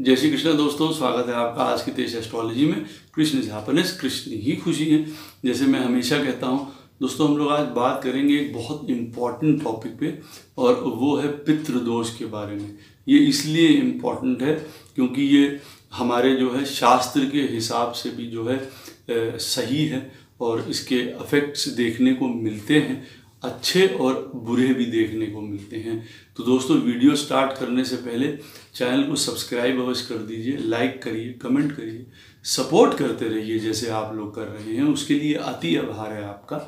जय श्री कृष्ण दोस्तों, स्वागत है आपका आज की तेज एस्ट्रोलॉजी में। कृष्ण हैप्पीनेस, कृष्ण ही खुशी है। जैसे मैं हमेशा कहता हूँ दोस्तों, हम लोग आज बात करेंगे एक बहुत इम्पॉर्टेंट टॉपिक पे, और वो है पितृदोष के बारे में। ये इसलिए इम्पॉर्टेंट है क्योंकि ये हमारे जो है शास्त्र के हिसाब से भी जो है सही है, और इसके इफेक्ट्स देखने को मिलते हैं, अच्छे और बुरे भी देखने को मिलते हैं। तो दोस्तों, वीडियो स्टार्ट करने से पहले चैनल को सब्सक्राइब अवश्य कर दीजिए, लाइक करिए, कमेंट करिए, सपोर्ट करते रहिए जैसे आप लोग कर रहे हैं। उसके लिए अति आभार है आपका।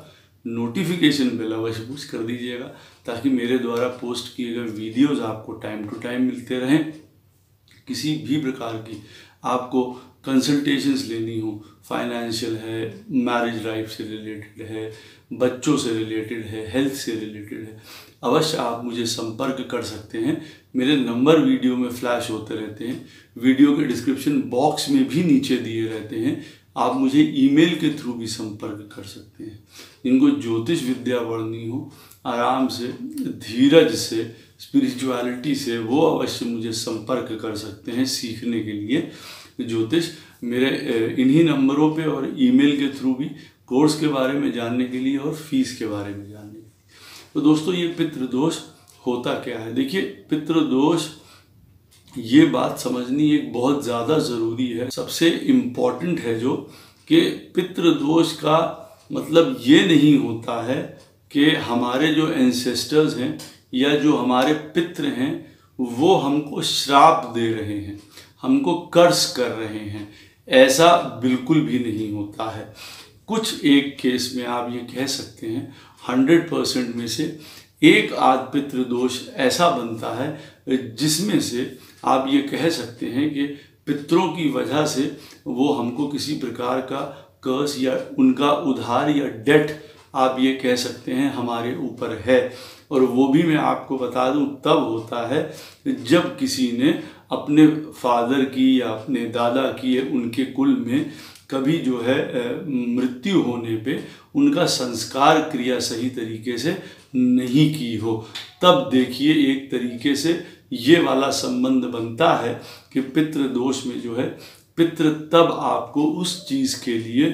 नोटिफिकेशन बेल अवश्य पुश कर दीजिएगा ताकि मेरे द्वारा पोस्ट किए गए वीडियोज़ आपको टाइम टू टाइम मिलते रहें। किसी भी प्रकार की आपको कंसल्टेशंस लेनी हो, फाइनेंशियल है, मैरिज लाइफ से रिलेटेड है, बच्चों से रिलेटेड है, हेल्थ से रिलेटेड है, अवश्य आप मुझे संपर्क कर सकते हैं। मेरे नंबर वीडियो में फ्लैश होते रहते हैं, वीडियो के डिस्क्रिप्शन बॉक्स में भी नीचे दिए रहते हैं। आप मुझे ईमेल के थ्रू भी संपर्क कर सकते हैं। इनको ज्योतिष विद्या पढ़नी हो, आराम से, धीरज से, स्पिरिचुअलिटी से, वो अवश्य मुझे संपर्क कर सकते हैं सीखने के लिए ज्योतिष। मेरे इन्हीं नंबरों पे और ईमेल के थ्रू भी कोर्स के बारे में जानने के लिए और फीस के बारे में जानने के लिए। तो दोस्तों, ये पितृदोष होता क्या है? देखिए, पितृदोष, ये बात समझनी एक बहुत ज़्यादा ज़रूरी है, सबसे इम्पॉर्टेंट है जो कि पितृदोष का मतलब ये नहीं होता है कि हमारे जो एंसेस्टर्स हैं या जो हमारे पितृ हैं वो हमको श्राप दे रहे हैं, हमको कर्ज कर रहे हैं। ऐसा बिल्कुल भी नहीं होता है। कुछ एक केस में आप ये कह सकते हैं 100% में से एक आध पितृदोष ऐसा बनता है जिसमें से आप ये कह सकते हैं कि पितरों की वजह से वो हमको किसी प्रकार का कर्ज या उनका उधार या डेट आप ये कह सकते हैं हमारे ऊपर है। और वो भी मैं आपको बता दूं तब होता है जब किसी ने अपने फादर की या अपने दादा की या उनके कुल में कभी जो है मृत्यु होने पे उनका संस्कार क्रिया सही तरीके से नहीं की हो। तब देखिए एक तरीके से ये वाला संबंध बनता है कि पितृदोष में जो है पितृ तब आपको उस चीज़ के लिए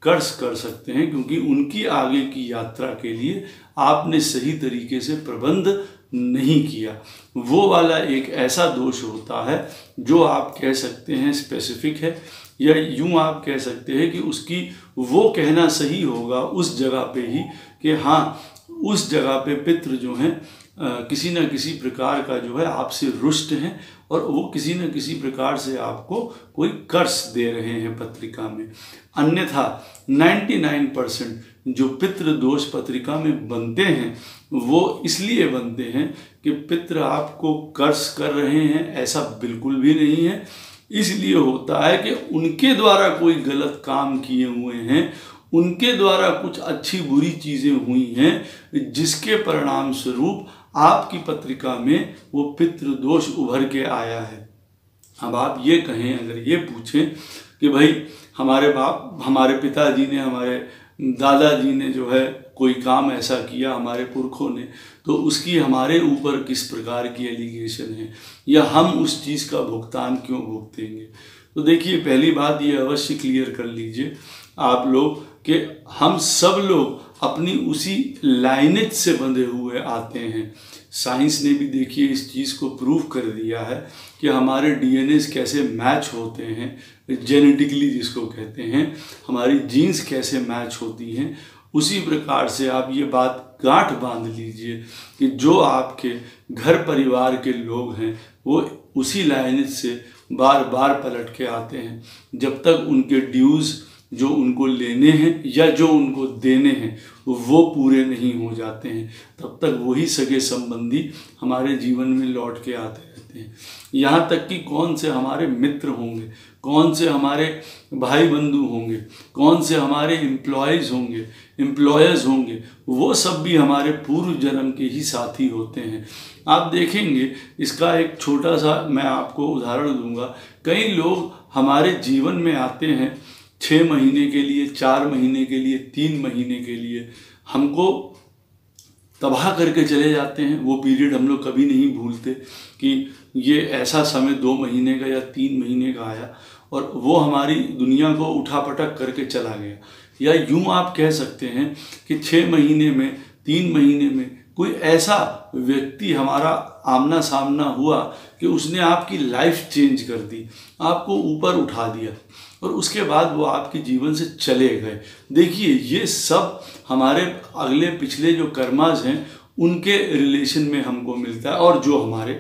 कर्ज कर सकते हैं क्योंकि उनकी आगे की यात्रा के लिए आपने सही तरीके से प्रबंध नहीं किया। वो वाला एक ऐसा दोष होता है जो आप कह सकते हैं स्पेसिफिक है, या यूं आप कह सकते हैं कि उसकी वो कहना सही होगा उस जगह पे ही कि हाँ, उस जगह पे पितृ जो हैं किसी न किसी प्रकार का जो है आपसे रुष्ट हैं और वो किसी न किसी प्रकार से आपको कोई कर्ज दे रहे हैं पत्रिका में। अन्यथा 99% जो पितृ दोष पत्रिका में बनते हैं वो इसलिए बनते हैं कि पितृ आपको कर्ज कर रहे हैं, ऐसा बिल्कुल भी नहीं है। इसलिए होता है कि उनके द्वारा कोई गलत काम किए हुए हैं, उनके द्वारा कुछ अच्छी बुरी चीज़ें हुई हैं जिसके परिणाम स्वरूप आपकी पत्रिका में वो पितृदोष उभर के आया है। अब आप ये कहें, अगर ये पूछें कि भाई हमारे पिताजी ने, हमारे दादाजी ने जो है कोई काम ऐसा किया हमारे पुरखों ने, तो उसकी हमारे ऊपर किस प्रकार की एलिगेशन है या हम उस चीज़ का भुगतान क्यों भुगतेंगे? तो देखिए, पहली बात ये अवश्य क्लियर कर लीजिए आप लोग कि हम सब लोग अपनी उसी लाइनेज से बंधे हुए आते हैं। साइंस ने भी देखिए इस चीज़ को प्रूव कर दिया है कि हमारे डीएनएस कैसे मैच होते हैं, जेनेटिकली जिसको कहते हैं, हमारी जीन्स कैसे मैच होती हैं। उसी प्रकार से आप ये बात गांठ बांध लीजिए कि जो आपके घर परिवार के लोग हैं वो उसी लाइनेज से बार बार पलट के आते हैं। जब तक उनके ड्यूज़ जो उनको लेने हैं या जो उनको देने हैं वो पूरे नहीं हो जाते हैं, तब तक वही सगे संबंधी हमारे जीवन में लौट के आते रहते हैं। यहाँ तक कि कौन से हमारे मित्र होंगे, कौन से हमारे भाई बंधु होंगे, कौन से हमारे एम्प्लॉयर्स होंगे, वो सब भी हमारे पूर्व जन्म के ही साथी होते हैं। आप देखेंगे, इसका एक छोटा सा मैं आपको उदाहरण दूंगा। कई लोग हमारे जीवन में आते हैं 6 महीने के लिए, 4 महीने के लिए, 3 महीने के लिए, हमको तबाह करके चले जाते हैं। वो पीरियड हम लोग कभी नहीं भूलते कि ये ऐसा समय 2 महीने का या 3 महीने का आया और वो हमारी दुनिया को उठापटक करके चला गया। या यूं आप कह सकते हैं कि 6 महीने में, 3 महीने में कोई ऐसा व्यक्ति हमारा आमना सामना हुआ कि उसने आपकी लाइफ चेंज कर दी, आपको ऊपर उठा दिया और उसके बाद वो आपके जीवन से चले गए। देखिए, ये सब हमारे अगले पिछले जो कर्मास हैं उनके रिलेशन में हमको मिलता है, और जो हमारे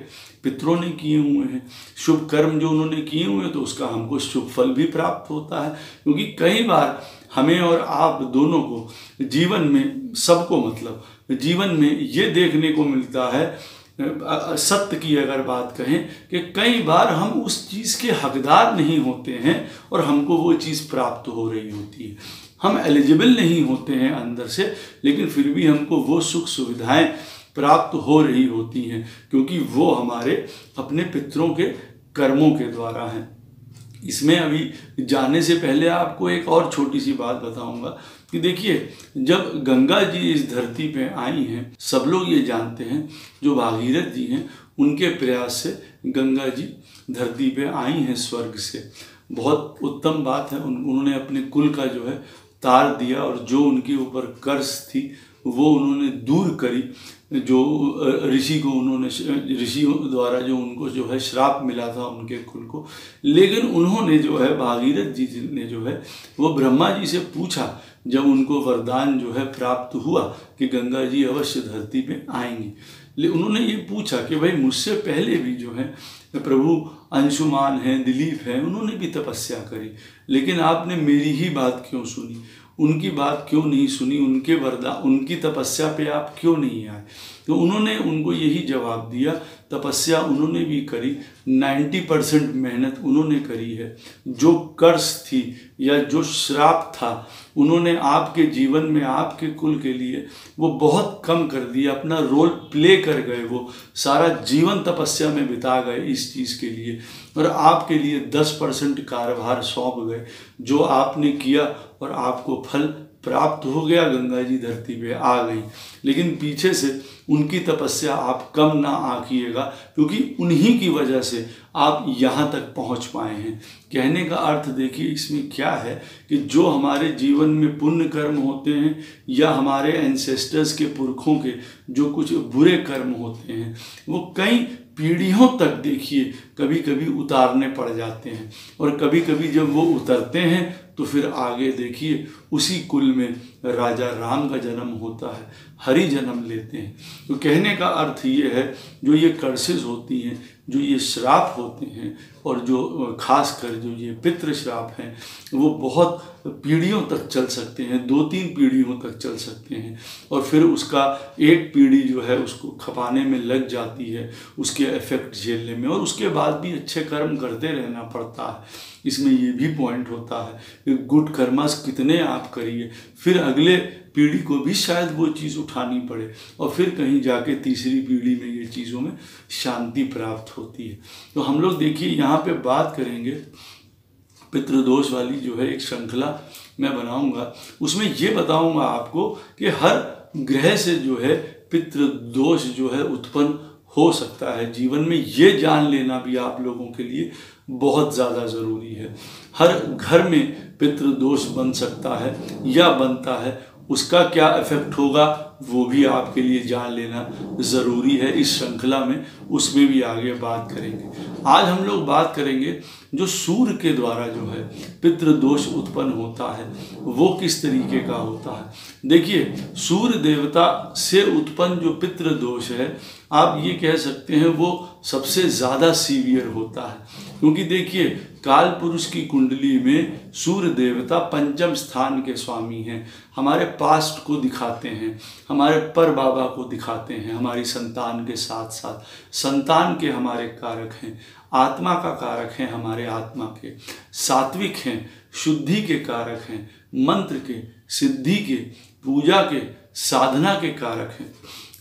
पितरों ने किए हुए हैं, शुभ कर्म जो उन्होंने किए हुए हैं, तो उसका हमको शुभ फल भी प्राप्त होता है। क्योंकि कई बार हमें और आप दोनों को जीवन में, सबको मतलब जीवन में ये देखने को मिलता है, सत्य की अगर बात कहें, कि कई बार हम उस चीज़ के हकदार नहीं होते हैं और हमको वो चीज़ प्राप्त हो रही होती है। हम एलिजिबल नहीं होते हैं अंदर से, लेकिन फिर भी हमको वो सुख सुविधाएं प्राप्त हो रही होती हैं, क्योंकि वो हमारे अपने पितरों के कर्मों के द्वारा हैं। इसमें अभी जाने से पहले आपको एक और छोटी सी बात बताऊंगा कि देखिए, जब गंगा जी इस धरती पे आई हैं, सब लोग ये जानते हैं, जो भागीरथ जी हैं उनके प्रयास से गंगा जी धरती पे आई हैं स्वर्ग से। बहुत उत्तम बात है, उन्होंने अपने कुल का जो है तार दिया और जो उनके ऊपर कर्ज थी वो उन्होंने दूर करी। जो ऋषि को उन्होंने, ऋषियों द्वारा जो उनको जो है श्राप मिला था उनके कुल को, लेकिन उन्होंने जो है, भागीरथ जी ने जो है वो ब्रह्मा जी से पूछा, जब उनको वरदान जो है प्राप्त हुआ कि गंगा जी अवश्य धरती पे आएंगी, लेकिन उन्होंने ये पूछा कि भाई मुझसे पहले भी जो है प्रभु अंशुमान हैं, दिलीप हैं, उन्होंने भी तपस्या करी, लेकिन आपने मेरी ही बात क्यों सुनी, उनकी बात क्यों नहीं सुनी, उनके वरदान, उनकी तपस्या पे आप क्यों नहीं आए? तो उन्होंने उनको यही जवाब दिया, तपस्या उन्होंने भी करी, 90% मेहनत उन्होंने करी है, जो कर्ज थी या जो श्राप था उन्होंने आपके जीवन में, आपके कुल के लिए वो बहुत कम कर दिया, अपना रोल प्ले कर गए, वो सारा जीवन तपस्या में बिता गए इस चीज़ के लिए, और आपके लिए 10% कार्यभार सौंप गए, जो आपने किया और आपको फल प्राप्त हो गया, गंगा जी धरती पे आ गई। लेकिन पीछे से उनकी तपस्या आप कम ना आंकिएगा, क्योंकि उन्हीं की वजह से आप यहाँ तक पहुँच पाए हैं। कहने का अर्थ देखिए इसमें क्या है कि जो हमारे जीवन में पुण्य कर्म होते हैं या हमारे एंसेस्टर्स के, पुरखों के जो कुछ बुरे कर्म होते हैं, वो कई पीढ़ियों तक देखिए कभी कभी उतारने पड़ जाते हैं, और कभी कभी जब वो उतरते हैं तो फिर आगे देखिए उसी कुल में राजा राम का जन्म होता है, हरि जन्म लेते हैं। तो कहने का अर्थ ये है, जो ये कर्सेस होती हैं, जो ये श्राप होते हैं, और जो खासकर जो ये पितृ श्राप हैं, वो बहुत पीढ़ियों तक चल सकते हैं, 2-3 पीढ़ियों तक चल सकते हैं, और फिर उसका एक पीढ़ी जो है उसको खपाने में लग जाती है, उसके इफेक्ट झेलने में, और उसके बाद भी अच्छे कर्म करते रहना पड़ता है। इसमें ये भी पॉइंट होता है कि गुड कर्मास कितने आप करिए, फिर अगले पीढ़ी को भी शायद वो चीज़ उठानी पड़े, और फिर कहीं जाके तीसरी पीढ़ी में ये चीज़ों में शांति प्राप्त होती है। तो हम लोग देखिए यहाँ पे बात करेंगे पितृदोष वाली, जो है एक श्रृंखला मैं बनाऊंगा, उसमें ये बताऊंगा आपको कि हर ग्रह से जो है पितृदोष जो है उत्पन्न हो सकता है। जीवन में ये जान लेना भी आप लोगों के लिए बहुत ज़्यादा ज़रूरी है। हर घर में पितृदोष बन सकता है या बनता है, उसका क्या इफेक्ट होगा वो भी आपके लिए जान लेना ज़रूरी है। इस श्रृंखला में उसमें भी आगे बात करेंगे। आज हम लोग बात करेंगे जो सूर्य के द्वारा जो है पितृदोष उत्पन्न होता है वो किस तरीके का होता है। देखिए, सूर्य देवता से उत्पन्न जो पितृदोष है, आप ये कह सकते हैं वो सबसे ज़्यादा सीवियर होता है, क्योंकि देखिए काल पुरुष की कुंडली में सूर्य देवता 5वें स्थान के स्वामी हैं, हमारे पास्ट को दिखाते हैं, हमारे पर बाबा को दिखाते हैं, हमारी संतान के साथ साथ संतान के हमारे कारक हैं, आत्मा का कारक हैं, हमारे आत्मा के सात्विक हैं, शुद्धि के कारक हैं, मंत्र के, सिद्धि के, पूजा के, साधना के कारक हैं।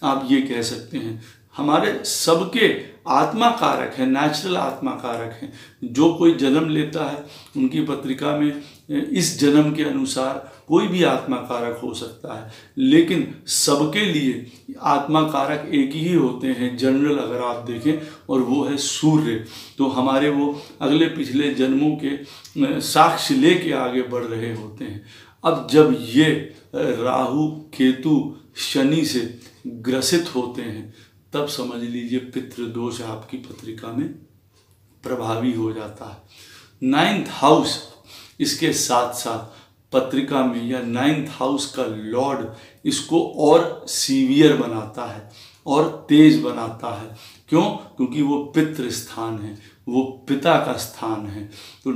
आप ये कह सकते हैं हमारे सबके आत्मा कारक है, नेचुरल आत्मा कारक है। जो कोई जन्म लेता है उनकी पत्रिका में इस जन्म के अनुसार कोई भी आत्मा कारक हो सकता है, लेकिन सबके लिए आत्मा कारक एक ही होते हैं जनरल अगर आप देखें, और वो है सूर्य। तो हमारे वो अगले पिछले जन्मों के साक्ष्य लेके आगे बढ़ रहे होते हैं। अब जब ये राहु केतु शनि से ग्रसित होते हैं तब समझ लीजिए पितृदोष आपकी पत्रिका में प्रभावी हो जाता है। 9th हाउस इसके साथ साथ पत्रिका में या 9th हाउस का लॉर्ड इसको और सीवियर बनाता है और तेज बनाता है। क्यों? क्योंकि वो पितृ स्थान है, वो पिता का स्थान है। तो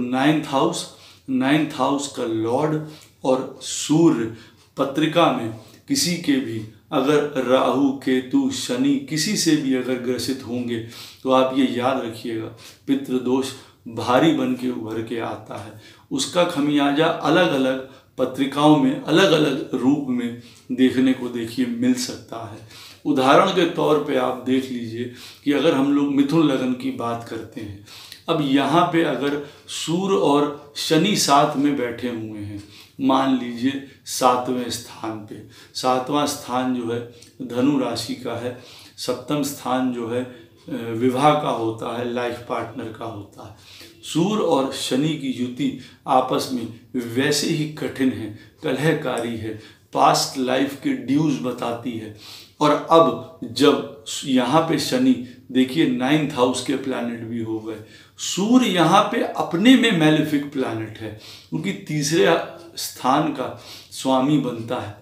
9th हाउस का लॉर्ड और सूर्य पत्रिका में किसी के भी अगर राहु केतु शनि किसी से भी अगर ग्रसित होंगे तो आप ये याद रखिएगा पितृदोष भारी बन के उभर के आता है। उसका खमियाजा अलग अलग पत्रिकाओं में अलग अलग रूप में देखने को देखिए मिल सकता है। उदाहरण के तौर पे आप देख लीजिए कि अगर हम लोग मिथुन लग्न की बात करते हैं, अब यहाँ पे अगर सूर्य और शनि साथ में बैठे हुए हैं, मान लीजिए 7वें स्थान पे, 7वां स्थान जो है धनु राशि का है, 7वां स्थान जो है विवाह का होता है, लाइफ पार्टनर का होता है। सूर्य और शनि की युति आपस में वैसे ही कठिन है, कलहकारी है, पास्ट लाइफ के ड्यूज बताती है। और अब जब यहाँ पे शनि देखिए 9th हाउस के प्लैनेट भी हो गए, सूर्य यहाँ पे अपने में मैलेफिक प्लैनेट है क्योंकि तीसरे स्थान का स्वामी बनता है।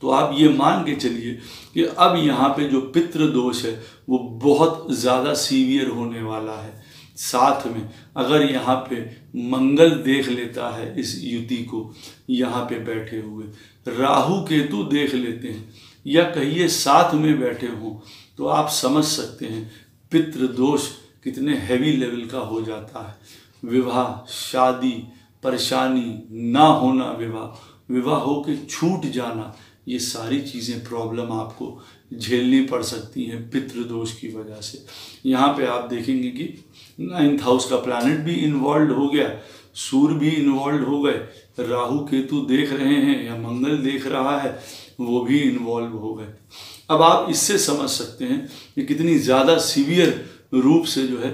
तो आप ये मान के चलिए कि अब यहाँ पे जो पितृ दोष है वो बहुत ज़्यादा सीवियर होने वाला है। साथ में अगर यहाँ पे मंगल देख लेता है इस युति को, यहाँ पे बैठे हुए राहु केतु देख लेते हैं या कहिए साथ में बैठे हों, तो आप समझ सकते हैं पितृ दोष कितने हैवी लेवल का हो जाता है। विवाह, शादी, परेशानी, ना होना विवाह हो के छूट जाना, ये सारी चीज़ें प्रॉब्लम आपको झेलनी पड़ सकती हैं पितृदोष की वजह से। यहाँ पे आप देखेंगे कि 9th हाउस का प्लैनेट भी इन्वॉल्व हो गया, सूर्य भी इन्वॉल्व हो गए, राहु केतु देख रहे हैं या मंगल देख रहा है, वो भी इन्वॉल्व हो गए। अब आप इससे समझ सकते हैं कि कितनी ज़्यादा सीवियर रूप से जो है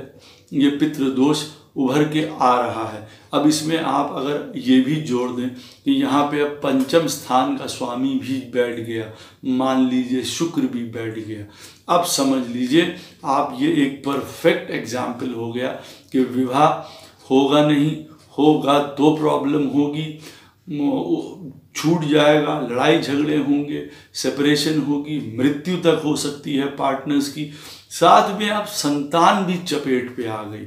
ये पितृदोष उभर के आ रहा है। अब इसमें आप अगर ये भी जोड़ दें कि यहाँ पे अब 5म स्थान का स्वामी भी बैठ गया, मान लीजिए शुक्र भी बैठ गया, अब समझ लीजिए आप ये एक परफेक्ट एग्जाम्पल हो गया कि विवाह होगा नहीं, होगा तो प्रॉब्लम होगी, छूट जाएगा, लड़ाई झगड़े होंगे, सेपरेशन होगी, मृत्यु तक हो सकती है पार्टनर्स की। साथ में आप संतान भी चपेट पे आ गई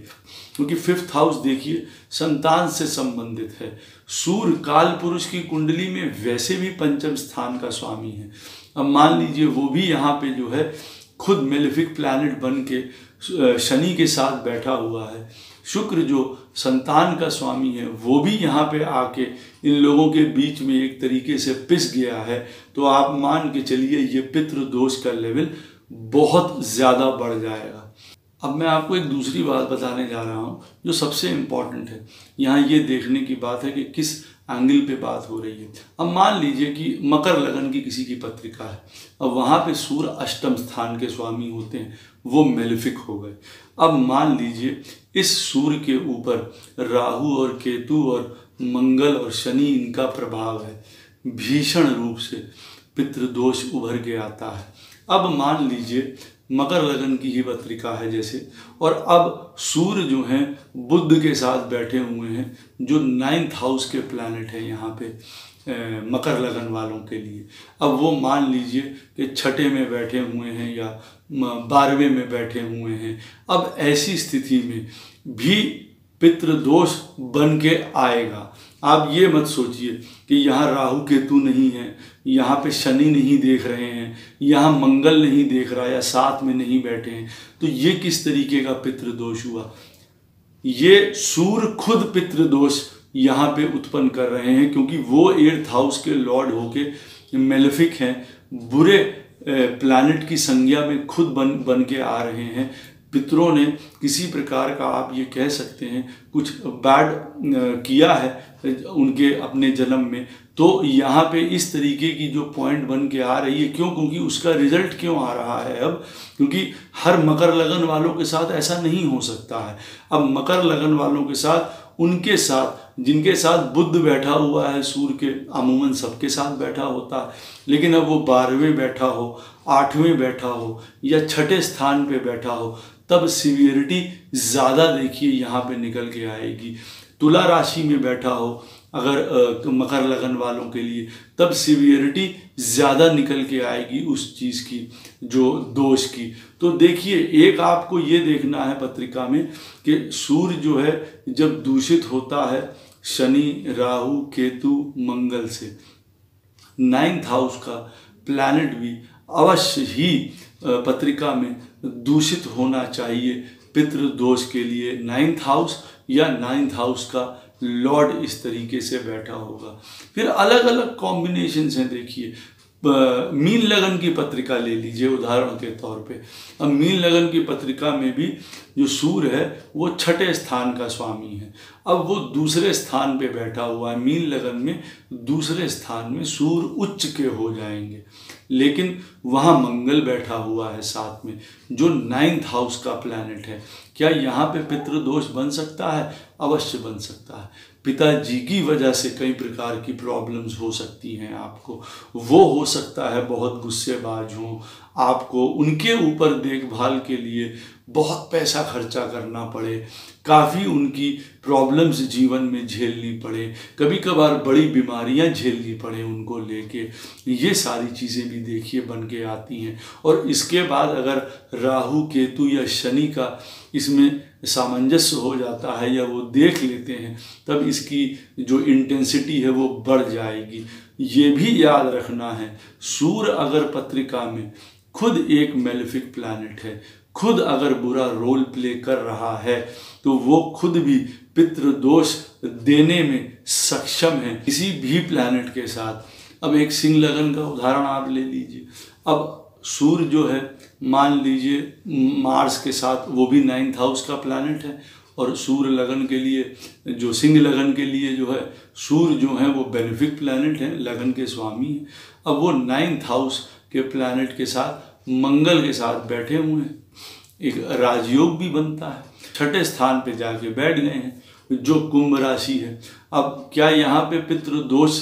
क्योंकि 5th हाउस देखिए संतान से संबंधित है। सूर्य काल पुरुष की कुंडली में वैसे भी 5म स्थान का स्वामी है। अब मान लीजिए वो भी यहाँ पे जो है खुद मेलेफिक प्लैनेट बन के शनि के साथ बैठा हुआ है। शुक्र जो संतान का स्वामी है वो भी यहाँ पे आके इन लोगों के बीच में एक तरीके से पिस गया है। तो आप मान के चलिए ये पितृदोष का लेवल बहुत ज़्यादा बढ़ जाएगा। अब मैं आपको एक दूसरी बात बताने जा रहा हूँ जो सबसे इम्पॉर्टेंट है। यहाँ ये देखने की बात है कि किस एंगल पे बात हो रही है। अब मान लीजिए कि मकर लगन की किसी की पत्रिका है, अब वहाँ पे सूर्य 8म स्थान के स्वामी होते हैं, वो मेलेफिक हो गए। अब मान लीजिए इस सूर्य के ऊपर राहु और केतु और मंगल और शनि इनका प्रभाव है, भीषण रूप से पितृदोष उभर के आता है। अब मान लीजिए मकर लगन की ही पत्रिका है जैसे, और अब सूर्य जो हैं बुध के साथ बैठे हुए हैं जो 9th हाउस के प्लैनेट है यहाँ पे मकर लगन वालों के लिए। अब वो मान लीजिए कि 6ठे में बैठे हुए हैं या 12वें में बैठे हुए हैं। अब ऐसी स्थिति में भी पितृदोष बन के आएगा। आप ये मत सोचिए कि यहाँ राहु केतु नहीं है, यहाँ पे शनि नहीं देख रहे हैं, यहाँ मंगल नहीं देख रहा या साथ में नहीं बैठे हैं, तो ये किस तरीके का पितृदोष हुआ। ये सूर्य खुद पितृदोष यहाँ पे उत्पन्न कर रहे हैं क्योंकि वो 8th हाउस के लॉर्ड होके मेलेफिक हैं, बुरे प्लैनेट की संज्ञा में खुद बन के आ रहे हैं। पितरों ने किसी प्रकार का आप ये कह सकते हैं कुछ बैड किया है उनके अपने जन्म में, तो यहाँ पे इस तरीके की जो पॉइंट बन के आ रही है, क्यों? क्योंकि उसका रिजल्ट क्यों आ रहा है अब? क्योंकि हर मकर लगन वालों के साथ ऐसा नहीं हो सकता है। अब मकर लगन वालों के साथ, उनके साथ जिनके साथ बुध बैठा हुआ है सूर्य के, अमूमन सबके साथ बैठा होता है, लेकिन अब वो 12वें बैठा हो, 8वें बैठा हो या छठे स्थान पे बैठा हो, तब सीवियरिटी ज़्यादा देखिए यहाँ पे निकल के आएगी। तुला राशि में बैठा हो अगर मकर लगन वालों के लिए, तब सीवियरिटी ज़्यादा निकल के आएगी उस चीज़ की, जो दोष की। तो देखिए, एक आपको ये देखना है पत्रिका में कि सूर्य जो है जब दूषित होता है शनि, राहु, केतु, मंगल से, 9th हाउस का प्लैनेट भी अवश्य ही पत्रिका में दूषित होना चाहिए पितृदोष के लिए। 9th हाउस या 9th हाउस का लॉर्ड इस तरीके से बैठा होगा। फिर अलग अलग कॉम्बिनेशंस हैं। देखिए, मीन लगन की पत्रिका ले लीजिए उदाहरण के तौर पे। अब मीन लगन की पत्रिका में भी जो सूर्य है वो छठे स्थान का स्वामी है। अब वो दूसरे स्थान पे बैठा हुआ है। मीन लगन में दूसरे स्थान में सूर्य उच्च के हो जाएंगे, लेकिन वहाँ मंगल बैठा हुआ है साथ में, जो 9th हाउस का प्लैनेट है। क्या यहाँ पे पितृदोष बन सकता है? अवश्य बन सकता है। पिताजी की वजह से कई प्रकार की प्रॉब्लम्स हो सकती हैं आपको। वो हो सकता है बहुत गुस्सेबाज हों, आपको उनके ऊपर देखभाल के लिए बहुत पैसा खर्चा करना पड़े, काफ़ी उनकी प्रॉब्लम्स जीवन में झेलनी पड़े, कभी कभार बड़ी बीमारियां झेलनी पड़े उनको लेके। ये सारी चीज़ें भी देखिए बन के आती हैं। और इसके बाद अगर राहु, केतु या शनि का इसमें सामंजस्य हो जाता है या वो देख लेते हैं, तब इसकी जो इंटेंसिटी है वो बढ़ जाएगी। ये भी याद रखना है, सूर्य अगर पत्रिका में खुद एक मेलेफिक प्लैनेट है, खुद अगर बुरा रोल प्ले कर रहा है, तो वो खुद भी पितृदोष देने में सक्षम है किसी भी प्लैनेट के साथ। अब एक सिंह लगन का उदाहरण आप ले लीजिए। अब सूर्य जो है, मान लीजिए मार्स के साथ, वो भी 9th हाउस का प्लैनेट है, और सूर्य लगन के लिए, जो सिंह लगन के लिए जो है, सूर्य जो है वो बेनिफिक प्लैनेट है, लगन के स्वामी है। अब वो 9th हाउस के प्लैनेट के साथ मंगल के साथ बैठे हुए हैं, एक राजयोग भी बनता है, छठे स्थान पे जाके बैठ गए हैं, जो कुंभ राशि है। अब क्या यहाँ पे पितृदोष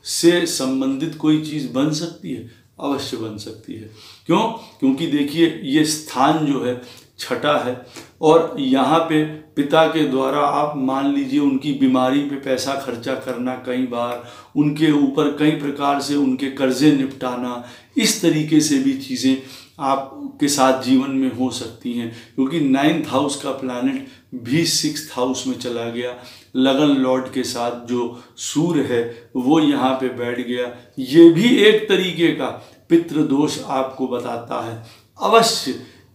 से संबंधित कोई चीज़ बन सकती है? अवश्य बन सकती है। क्यों? क्योंकि देखिए, ये स्थान जो है छठा है, और यहाँ पे पिता के द्वारा आप मान लीजिए उनकी बीमारी पे पैसा खर्चा करना, कई बार उनके ऊपर कई प्रकार से उनके कर्जे निपटाना, इस तरीके से भी चीज़ें आपके साथ जीवन में हो सकती हैं। क्योंकि 9th हाउस का प्लैनेट भी 6th हाउस में चला गया, लगन लॉर्ड के साथ जो सूर्य है वो यहाँ पे बैठ गया। ये भी एक तरीके का पितृदोष आपको बताता है। अवश्य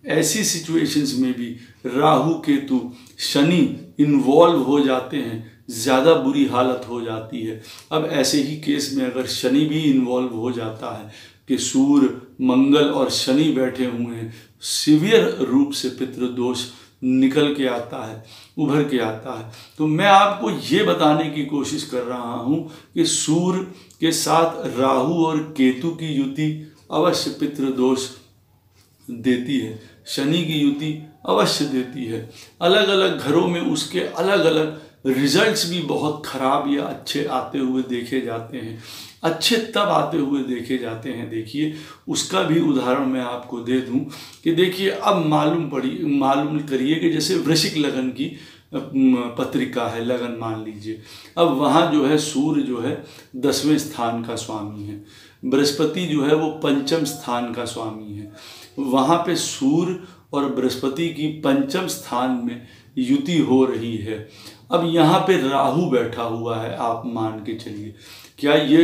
ऐसी सिचुएशंस में भी राहु, केतु, शनि इन्वॉल्व हो जाते हैं, ज़्यादा बुरी हालत हो जाती है। अब ऐसे ही केस में अगर शनि भी इन्वॉल्व हो जाता है कि सूर्य, मंगल और शनि बैठे हुए हैं, सीवियर रूप से पितृदोष निकल के आता है, उभर के आता है। तो मैं आपको ये बताने की कोशिश कर रहा हूँ कि सूर्य के साथ राहु और केतु की युति अवश्य पितृदोष देती है, शनि की युति अवश्य देती है। अलग अलग घरों में उसके अलग अलग रिजल्ट्स भी बहुत खराब या अच्छे आते हुए देखे जाते हैं। अच्छे तब आते हुए देखे जाते हैं, देखिए उसका भी उदाहरण मैं आपको दे दूं कि देखिए, अब मालूम करिए कि जैसे वृश्चिक लगन की पत्रिका है, लगन मान लीजिए। अब वहाँ जो है सूर्य जो है 10वें स्थान का स्वामी है, बृहस्पति जो है वो 5म स्थान का स्वामी है। वहाँ पे सूर्य और बृहस्पति की 5म स्थान में युति हो रही है। अब यहाँ पे राहु बैठा हुआ है, आप मान के चलिए, क्या ये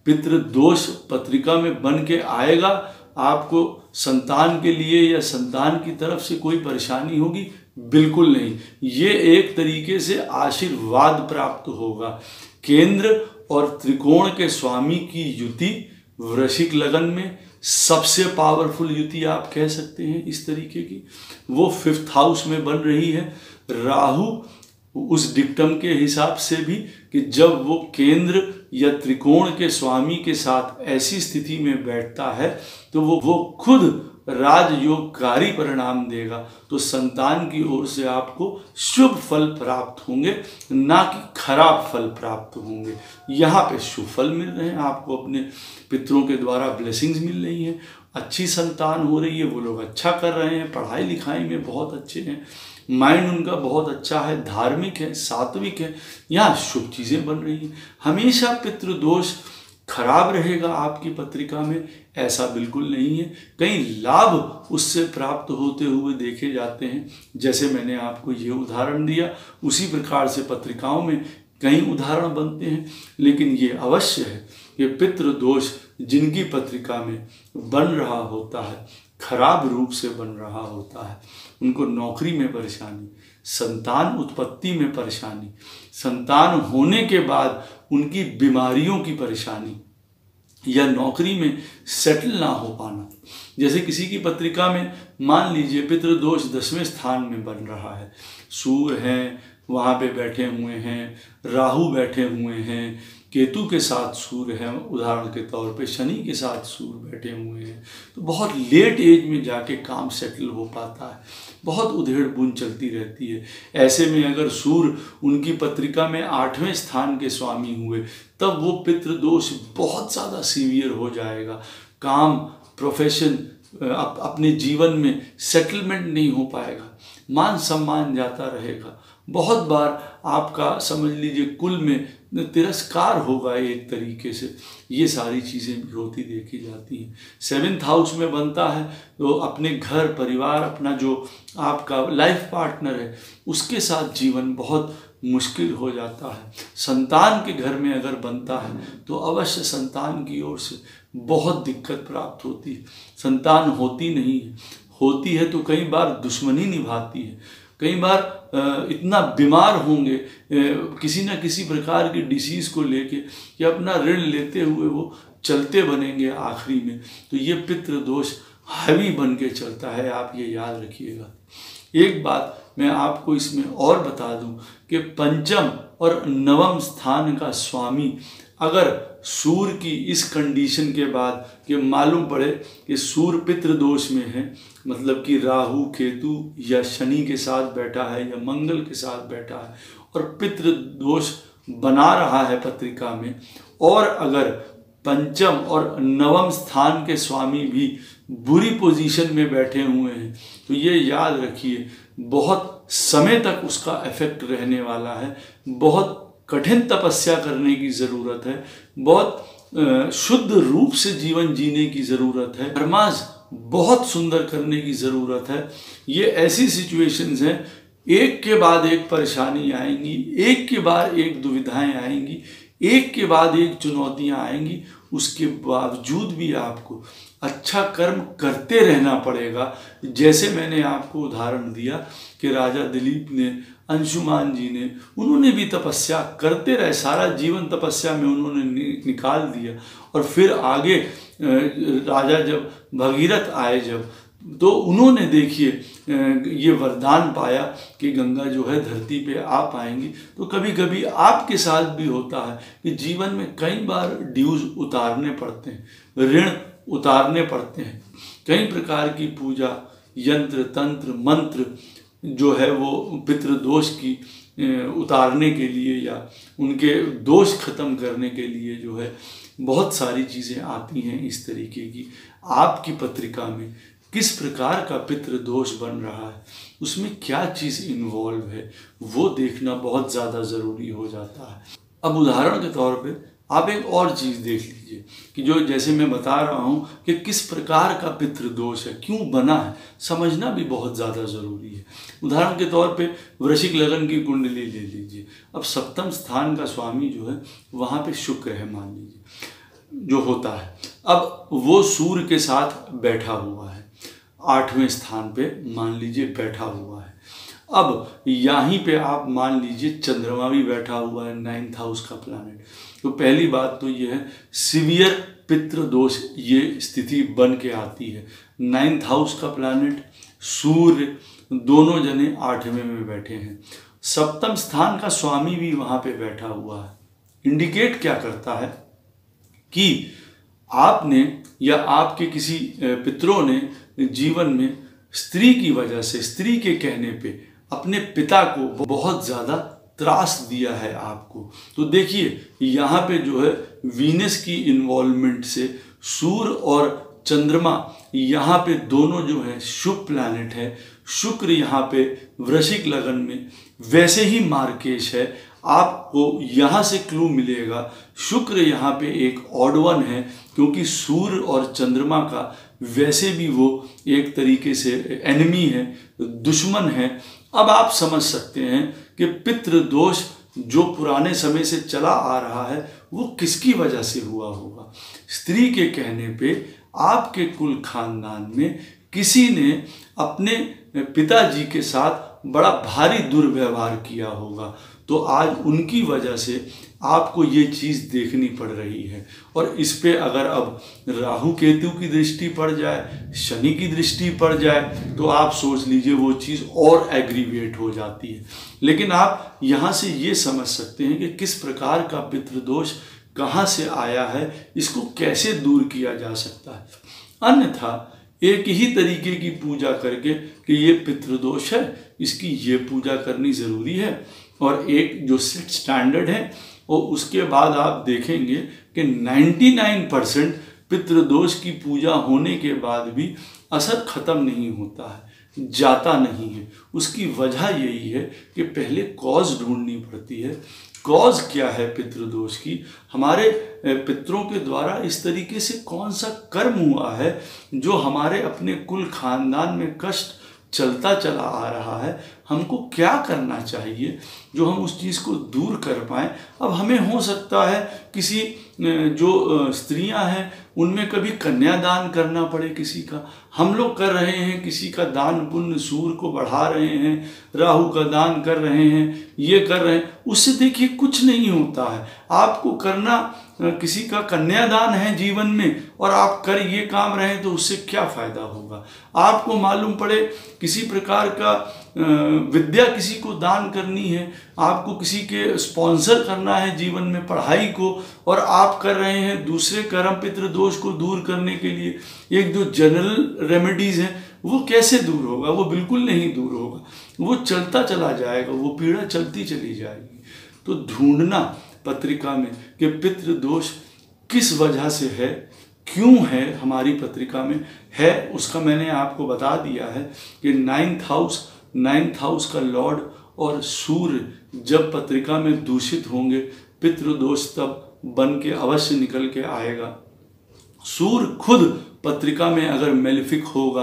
पितृदोष पत्रिका में बन के आएगा? आपको संतान के लिए या संतान की तरफ से कोई परेशानी होगी? बिल्कुल नहीं। ये एक तरीके से आशीर्वाद प्राप्त होगा। केंद्र और त्रिकोण के स्वामी की युति वृश्चिक लगन में सबसे पावरफुल युति आप कह सकते हैं इस तरीके की। वो 5th हाउस में बन रही है। राहु उस डिक्टम के हिसाब से भी कि जब वो केंद्र या त्रिकोण के स्वामी के साथ ऐसी स्थिति में बैठता है तो वो खुद राजयोगकारी परिणाम देगा। तो संतान की ओर से आपको शुभ फल प्राप्त होंगे, ना कि खराब फल प्राप्त होंगे। यहाँ पे शुभ फल मिल रहे हैं आपको, अपने पितरों के द्वारा ब्लेसिंग्स मिल रही हैं, अच्छी संतान हो रही है, वो लोग अच्छा कर रहे हैं, पढ़ाई लिखाई में बहुत अच्छे हैं, माइंड उनका बहुत अच्छा है, धार्मिक है, सात्विक है, यहाँ शुभ चीज़ें बन रही हैं। हमेशा पितृदोष खराब रहेगा आपकी पत्रिका में, ऐसा बिल्कुल नहीं है। कई लाभ उससे प्राप्त होते हुए देखे जाते हैं, जैसे मैंने आपको ये उदाहरण दिया, उसी प्रकार से पत्रिकाओं में कई उदाहरण बनते हैं। लेकिन ये अवश्य है कि पितृदोष जिनकी पत्रिका में बन रहा होता है, खराब रूप से बन रहा होता है, उनको नौकरी में परेशानी, संतान उत्पत्ति में परेशानी, संतान होने के बाद उनकी बीमारियों की परेशानी, या नौकरी में सेटल ना हो पाना। जैसे किसी की पत्रिका में मान लीजिए पितृदोष 10वें स्थान में बन रहा है, सूर्य हैं वहाँ पे बैठे हुए हैं, राहु बैठे हुए हैं, केतु के साथ सूर्य है, उदाहरण के तौर पे शनि के साथ सूर्य बैठे हुए हैं, तो बहुत लेट एज में जाके काम सेटल हो पाता है, बहुत उधेड़ बुन चलती रहती है। ऐसे में अगर सूर्य उनकी पत्रिका में 8वें स्थान के स्वामी हुए, तब वो पितृदोष बहुत ज़्यादा सीवियर हो जाएगा। काम, प्रोफेशन, अपने जीवन में सेटलमेंट नहीं हो पाएगा, मान सम्मान जाता रहेगा, बहुत बार आपका समझ लीजिए कुल में तिरस्कार होगा एक तरीके से। ये सारी चीज़ें भी होती देखी जाती हैं। 7th हाउस में बनता है तो अपने घर परिवार, अपना जो आपका लाइफ पार्टनर है, उसके साथ जीवन बहुत मुश्किल हो जाता है। संतान के घर में अगर बनता है तो अवश्य संतान की ओर से बहुत दिक्कत प्राप्त होती है। संतान होती नहीं है, होती है तो कई बार दुश्मनी निभाती है, कई बार इतना बीमार होंगे किसी न किसी प्रकार की डिसीज़ को लेके कि अपना ऋण लेते हुए वो चलते बनेंगे आखिरी में। तो ये पितृदोष हैवी बन के चलता है, आप ये याद रखिएगा। एक बात मैं आपको इसमें और बता दूं कि 5म और 9वें स्थान का स्वामी अगर सूर्य की इस कंडीशन के बाद कि मालूम पड़े कि सूर्य पितृदोष में है, मतलब कि राहु केतु या शनि के साथ बैठा है या मंगल के साथ बैठा है और पितृदोष बना रहा है पत्रिका में, और अगर 5म और 9वें स्थान के स्वामी भी बुरी पोजीशन में बैठे हुए हैं, तो ये याद रखिए बहुत समय तक उसका इफेक्ट रहने वाला है। बहुत कठिन तपस्या करने की ज़रूरत है, बहुत शुद्ध रूप से जीवन जीने की ज़रूरत है, नमाज बहुत सुंदर करने की ज़रूरत है। ये ऐसी सिचुएशंस हैं, एक के बाद एक परेशानी आएंगी, एक के बाद एक दुविधाएं आएंगी, एक के बाद एक चुनौतियां आएंगी, उसके बावजूद भी आपको अच्छा कर्म करते रहना पड़ेगा। जैसे मैंने आपको उदाहरण दिया कि राजा दिलीप ने, अंशुमान जी ने, उन्होंने भी तपस्या करते रहे, सारा जीवन तपस्या में उन्होंने निकाल दिया, और फिर आगे राजा जब भगीरथ आए जब, तो उन्होंने देखिए ये वरदान पाया कि गंगा जो है धरती पे आ पाएंगी। तो कभी कभी आपके साथ भी होता है कि जीवन में कई बार ड्यूज उतारने पड़ते हैं, ऋण उतारने पड़ते हैं, कई प्रकार की पूजा, यंत्र तंत्र मंत्र जो है वो पितृदोष की उतारने के लिए या उनके दोष खत्म करने के लिए जो है बहुत सारी चीज़ें आती हैं इस तरीके की। आपकी पत्रिका में किस प्रकार का पितृदोष बन रहा है, उसमें क्या चीज़ इन्वॉल्व है, वो देखना बहुत ज़्यादा ज़रूरी हो जाता है। अब उदाहरण के तौर पे आप एक और चीज़ देख लीजिए कि जो जैसे मैं बता रहा हूँ कि किस प्रकार का पितृदोष है, क्यों बना है, समझना भी बहुत ज़्यादा ज़रूरी है। उदाहरण के तौर पे वृश्चिक लगन की कुंडली ले लीजिए। अब 7म स्थान का स्वामी जो है वहाँ पे शुक्र है मान लीजिए जो होता है, अब वो सूर्य के साथ बैठा हुआ है, 8वें स्थान पे मान लीजिए बैठा हुआ है। अब यहीं पे आप मान लीजिए चंद्रमा भी बैठा हुआ है, 9th हाउस का प्लैनेट। तो पहली बात तो ये है सीवियर पितृदोष ये स्थिति बन के आती है। 9th हाउस का प्लैनेट सूर्य दोनों जने 8वें में बैठे हैं, सप्तम स्थान का स्वामी भी वहां पे बैठा हुआ है। इंडिकेट क्या करता है कि आपने या आपके किसी पितरों ने जीवन में स्त्री की वजह से, स्त्री के कहने पे अपने पिता को बहुत ज़्यादा त्रास दिया है आपको। तो देखिए यहाँ पे जो है वीनस की इन्वॉल्वमेंट से सूर्य और चंद्रमा यहाँ पे दोनों जो है शुभ प्लैनेट है। शुक्र यहाँ पे वृश्चिक लगन में, वैसे ही मार्केश है। आपको यहाँ से क्लू मिलेगा, शुक्र यहाँ पे एक ऑड वन है क्योंकि सूर्य और चंद्रमा का वैसे भी वो एक तरीके से एनिमी है, दुश्मन है। अब आप समझ सकते हैं कि पितृ दोष जो पुराने समय से चला आ रहा है वो किसकी वजह से हुआ होगा। स्त्री के कहने पे आपके कुल खानदान में किसी ने अपने पिताजी के साथ बड़ा भारी दुर्व्यवहार किया होगा, तो आज उनकी वजह से आपको ये चीज़ देखनी पड़ रही है। और इस पे अगर अब राहु केतु की दृष्टि पड़ जाए, शनि की दृष्टि पड़ जाए, तो आप सोच लीजिए वो चीज़ और एग्रीवेट हो जाती है। लेकिन आप यहाँ से ये समझ सकते हैं कि किस प्रकार का पितृदोष कहाँ से आया है, इसको कैसे दूर किया जा सकता है। अन्यथा एक ही तरीके की पूजा करके कि ये पितृदोष है, इसकी ये पूजा करनी ज़रूरी है, और एक जो सेट स्टैंडर्ड है, और उसके बाद आप देखेंगे कि 99% पितृदोष की पूजा होने के बाद भी असर ख़त्म नहीं होता है, जाता नहीं है। उसकी वजह यही है कि पहले कॉज ढूंढनी पड़ती है। कॉज क्या है पितृदोष की? हमारे पितरों के द्वारा इस तरीके से कौन सा कर्म हुआ है जो हमारे अपने कुल खानदान में कष्ट चलता चला आ रहा है। हमको क्या करना चाहिए जो हम उस चीज़ को दूर कर पाएँ। अब हमें हो सकता है किसी जो स्त्रियां हैं उनमें कभी कन्यादान करना पड़े किसी का, हम लोग कर रहे हैं किसी का दान पुण्य, सूर्य को बढ़ा रहे हैं, राहु का दान कर रहे हैं, ये कर रहे हैं, उससे देखिए कुछ नहीं होता है। आपको करना किसी का कन्यादान है जीवन में और आप कर ये काम रहे हैं तो उससे क्या फ़ायदा होगा। आपको मालूम पड़े किसी प्रकार का विद्या किसी को दान करनी है, आपको किसी के स्पॉन्सर करना है जीवन में पढ़ाई को, और आप कर रहे हैं दूसरे कर्म पितृ दोष को दूर करने के लिए एक जो जनरल रेमेडीज़ हैं, वो कैसे दूर होगा? वो बिल्कुल नहीं दूर होगा, वो चलता चला जाएगा, वो पीड़ा चलती चली जाएगी। तो ढूंढना पत्रिका में कि पितृ दोष किस वजह से है, क्यों है हमारी पत्रिका में है, उसका मैंने आपको बता दिया है कि नाइन्थ हाउस का लॉर्ड और सूर्य जब पत्रिका में दूषित होंगे, पितृ दोष तब बन के अवश्य निकल के आएगा। सूर्य खुद पत्रिका में अगर मेलिफिक होगा,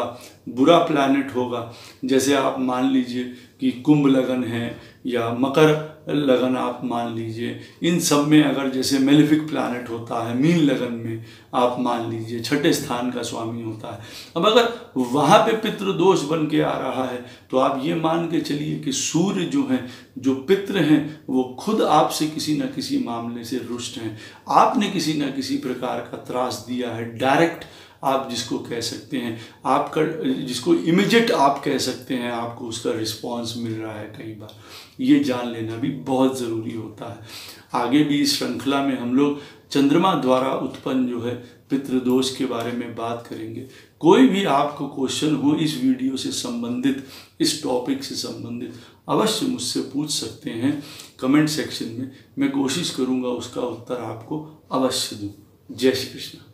बुरा प्लैनेट होगा, जैसे आप मान लीजिए कि कुंभ लगन है या मकर लगन आप मान लीजिए, इन सब में अगर जैसे मेलिफिक प्लैनेट होता है, मीन लगन में आप मान लीजिए छठे स्थान का स्वामी होता है। अब अगर वहाँ पे पितृदोष बन के आ रहा है तो आप ये मान के चलिए कि सूर्य जो हैं, जो पितृ हैं, वो खुद आपसे किसी न किसी मामले से रुष्ट हैं। आपने किसी न किसी प्रकार का त्रास दिया है, डायरेक्ट आप जिसको कह सकते हैं, आपका जिसको इमीडिएट आप कह सकते हैं, आपको उसका रिस्पांस मिल रहा है कई बार, ये जान लेना भी बहुत ज़रूरी होता है। आगे भी इस श्रृंखला में हम लोग चंद्रमा द्वारा उत्पन्न जो है पितृदोष के बारे में बात करेंगे। कोई भी आपको क्वेश्चन हो इस वीडियो से संबंधित, इस टॉपिक से संबंधित, अवश्य मुझसे पूछ सकते हैं कमेंट सेक्शन में। मैं कोशिश करूँगा उसका उत्तर आपको अवश्य दूँ। जय श्री कृष्ण।